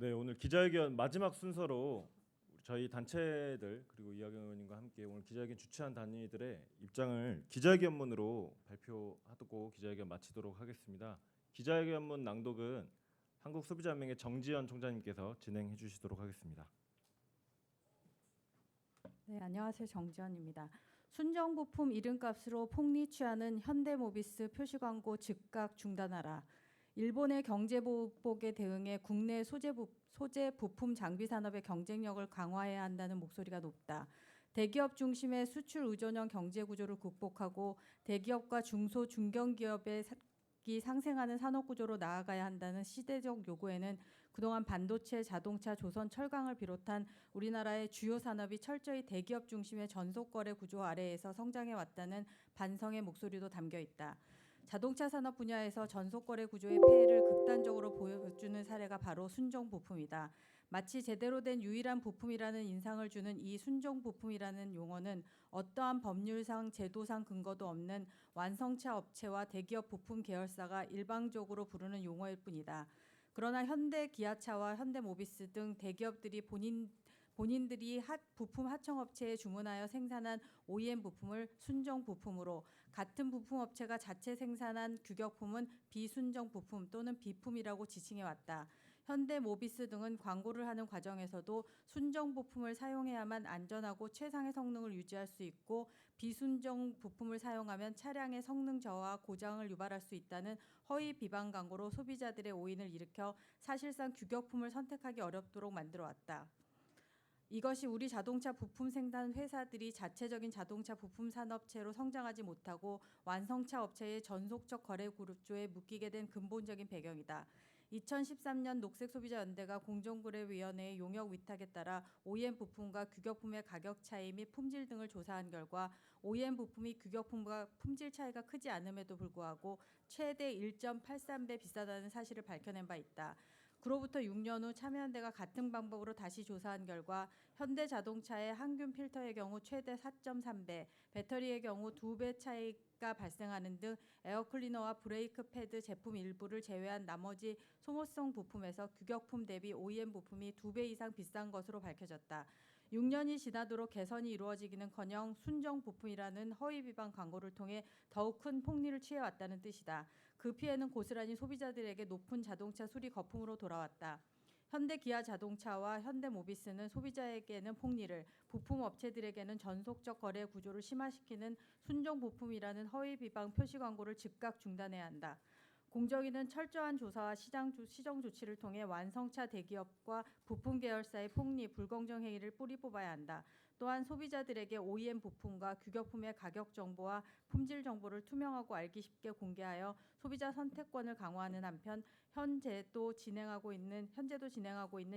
네, 오늘 기자회견 마지막 순서로 저희 단체들 그리고 이하경 의원님과 함께 오늘 기자회견 주최한 단위들의 입장을 기자회견문으로 발표하고 기자회견 마치도록 하겠습니다. 기자회견문 낭독은 한국소비자연맹의 정지연 총장님께서 진행해 주시도록 하겠습니다. 네, 안녕하세요. 정지연입니다. 순정부품 이름값으로 폭리 취하는 현대모비스 표시광고 즉각 중단하라. 일본의 경제보복에 대응해 국내 소재 부품 장비 산업의 경쟁력을 강화해야 한다는 목소리가 높다. 대기업 중심의 수출 의존형 경제 구조를 극복하고 대기업과 중소 중견기업의 상생하는 산업 구조로 나아가야 한다는 시대적 요구에는 그동안 반도체, 자동차, 조선, 철강을 비롯한 우리나라의 주요 산업이 철저히 대기업 중심의 전속거래 구조 아래에서 성장해 왔다는 반성의 목소리도 담겨 있다. 자동차 산업 분야에서 전속거래 구조의 폐해를 극단적으로 보여주는 사례가 바로 순정부품이다. 마치 제대로 된 유일한 부품이라는 인상을 주는 이 순정부품이라는 용어는 어떠한 법률상 제도상 근거도 없는 완성차 업체와 대기업 부품 계열사가 일방적으로 부르는 용어일 뿐이다. 그러나 현대 기아차와 현대모비스 등 대기업들이 본인들이 부품 하청업체에 주문하여 생산한 OEM 부품을 순정 부품으로, 같은 부품 업체가 자체 생산한 규격품은 비순정 부품 또는 비품이라고 지칭해 왔다. 현대모비스 등은 광고를 하는 과정에서도 순정 부품을 사용해야만 안전하고 최상의 성능을 유지할 수 있고 비순정 부품을 사용하면 차량의 성능 저하, 고장을 유발할 수 있다는 허위 비방 광고로 소비자들의 오인을 일으켜 사실상 규격품을 선택하기 어렵도록 만들어 왔다. 이것이 우리 자동차 부품 생산 회사들이 자체적인 자동차 부품 산업체로 성장하지 못하고 완성차 업체의 전속적 거래 구조에 묶이게 된 근본적인 배경이다. 2013년 녹색소비자연대가 공정거래위원회의 용역 위탁에 따라 OEM 부품과 규격품의 가격 차이 및 품질 등을 조사한 결과 OEM 부품이 규격품과 품질 차이가 크지 않음에도 불구하고 최대 1.83배 비싸다는 사실을 밝혀낸 바 있다. 그로부터 6년 후 참여연대가 같은 방법으로 다시 조사한 결과 현대자동차의 항균 필터의 경우 최대 4.3배, 배터리의 경우 2배 차이가 발생하는 등 에어클리너와 브레이크 패드 제품 일부를 제외한 나머지 소모성 부품에서 규격품 대비 OEM 부품이 2배 이상 비싼 것으로 밝혀졌다. 6년이 지나도록 개선이 이루어지기는커녕 순정 부품이라는 허위 비방 광고를 통해 더욱 큰 폭리를 취해왔다는 뜻이다. 그 피해는 고스란히 소비자들에게 높은 자동차 수리 거품으로 돌아왔다. 현대 기아 자동차와 현대모비스는 소비자에게는 폭리를, 부품 업체들에게는 전속적 거래 구조를 심화시키는 순정 부품이라는 허위 비방 표시 광고를 즉각 중단해야 한다. 공정위는 철저한 조사와 시정 조치를 통해 완성차 대기업과 부품 계열사의 폭리, 불공정 행위를 뿌리 뽑아야 한다. 또한 소비자들에게 OEM 부품과 규격품의 가격 정보와 품질 정보를 투명하고 알기 쉽게 공개하여 소비자 선택권을 강화하는 한편 현재도 진행하고 있는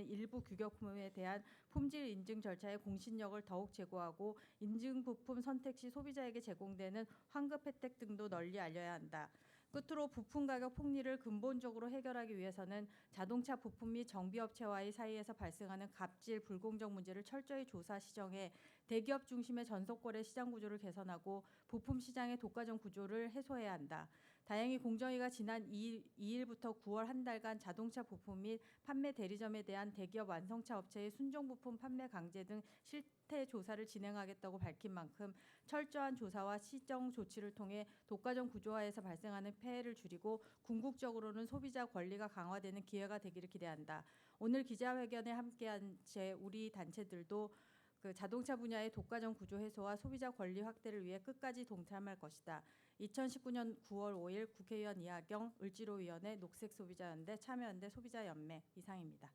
일부 규격품에 대한 품질 인증 절차의 공신력을 더욱 제고하고 인증 부품 선택 시 소비자에게 제공되는 환급 혜택 등도 널리 알려야 한다. 끝으로 부품 가격 폭리를 근본적으로 해결하기 위해서는 자동차 부품 및 정비업체와의 사이에서 발생하는 갑질, 불공정 문제를 철저히 조사, 시정해 대기업 중심의 전속거래 시장 구조를 개선하고 부품 시장의 독과점 구조를 해소해야 한다. 다행히 공정위가 지난 2일부터 9월 한 달간 자동차 부품 및 판매 대리점에 대한 대기업 완성차 업체의 순정 부품 판매 강제 등 실태 조사를 진행하겠다고 밝힌 만큼 철저한 조사와 시정 조치를 통해 독과점 구조화에서 발생하는 폐해를 줄이고 궁극적으로는 소비자 권리가 강화되는 기회가 되기를 기대한다. 오늘 기자회견에 함께한 우리 단체들도 자동차 분야의 독과점 구조 해소와 소비자 권리 확대를 위해 끝까지 동참할 것이다. 2019년 9월 5일 국회의원 이하경, 을지로위원회, 녹색소비자연대, 참여연대, 소비자연맹 이상입니다.